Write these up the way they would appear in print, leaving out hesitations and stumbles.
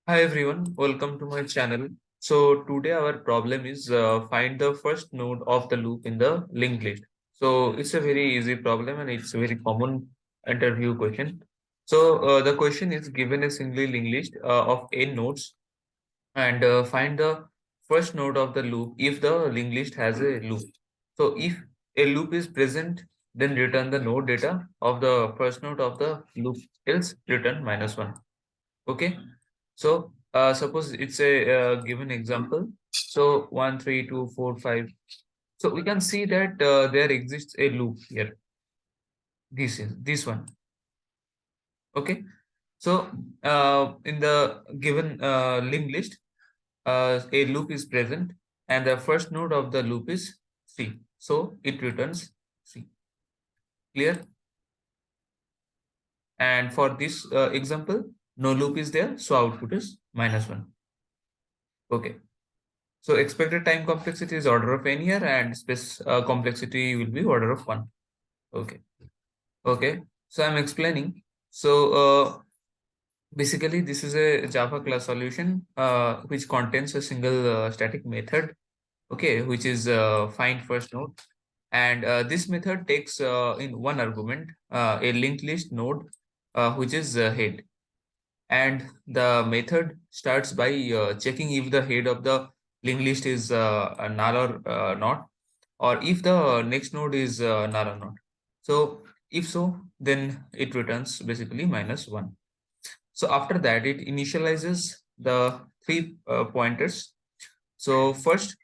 Hi everyone, welcome to my channel. So today our problem is find the first node of the loop in the linked list. So it's a very easy problem and it's a very common interview question. So the question is given a single linked list of n nodes and find the first node of the loop if the linked list has a loop. So if a loop is present, then return the node data of the first node of the loop, else return -1. Okay. So suppose it's a given example. So 1, 3, 2, 4, 5. So we can see that there exists a loop here. This is this one. Okay. So in the given linked list, a loop is present, and the first node of the loop is C. So it returns C. Clear? And for this example, no loop is there, so output is -1. Okay. So expected time complexity is order of n here, and space complexity will be order of 1. Okay. Okay. So I'm explaining. So basically this is a Java class solution which contains a single static method, okay, which is find first node. And this method takes in one argument a linked list node which is head. And the method starts by checking if the head of the linked list is null or not, or if the next node is null or not. So if so, then it returns basically -1. So after that, it initializes the three pointers. So first,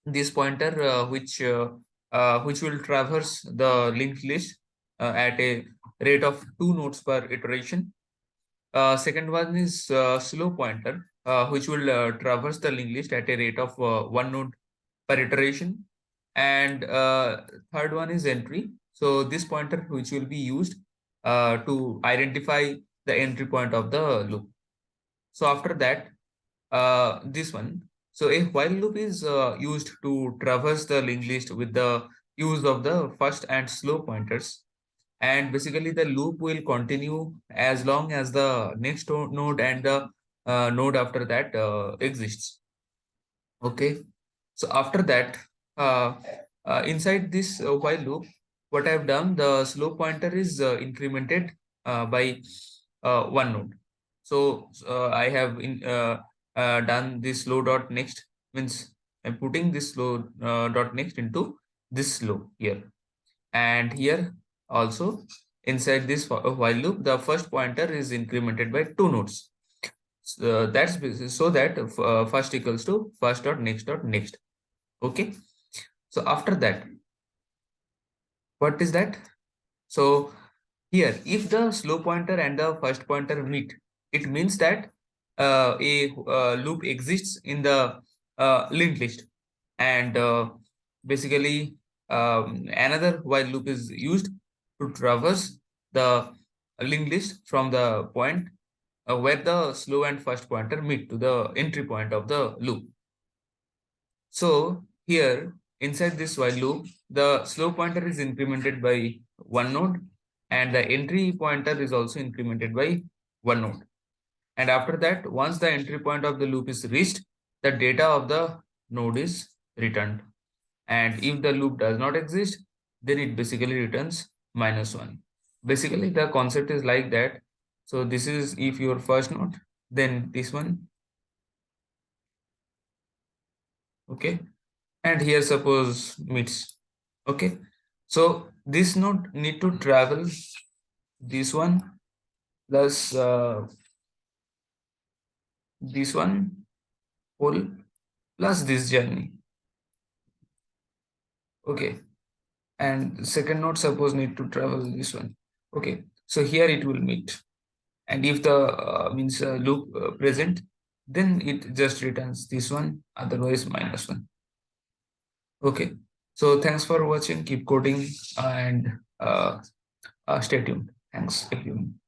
this pointer which will traverse the linked list at a rate of 2 nodes per iteration. Second one is slow pointer, which will traverse the linked list at a rate of 1 node per iteration. And third one is entry. So this pointer which will be used to identify the entry point of the loop. So after that, this one. So a while loop is used to traverse the linked list with the use of the first and slow pointers. And basically the loop will continue as long as the next node and the node after that exists. Okay. So after that, uh, inside this while loop, what I've done, the slow pointer is incremented by 1 node. So I have done this slow dot next, means I'm putting this slow dot next into this slow here. And here also inside this while loop, the first pointer is incremented by 2 nodes. So, so that first equals to first dot next dot next. Okay. So after that, what is that? So here, if the slow pointer and the first pointer meet, it means that a loop exists in the linked list. And basically, another while loop is used to traverse the linked list from the point where the slow and first pointer meet to the entry point of the loop. So here inside this while loop, the slow pointer is incremented by 1 node, and the entry pointer is also incremented by 1 node. And after that, once the entry point of the loop is reached, the data of the node is returned. And if the loop does not exist, then it basically returns -1. Basically, the concept is like that. So this is if your first node, then this one. Okay. And here suppose meets. Okay. So this node need to travel this one plus this one whole plus this journey. Okay. And second node suppose need to travel this one. Okay. So here it will meet. And if the means loop present, then it just returns this one, otherwise -1. Okay. So thanks for watching. Keep coding and stay tuned. Thanks everyone.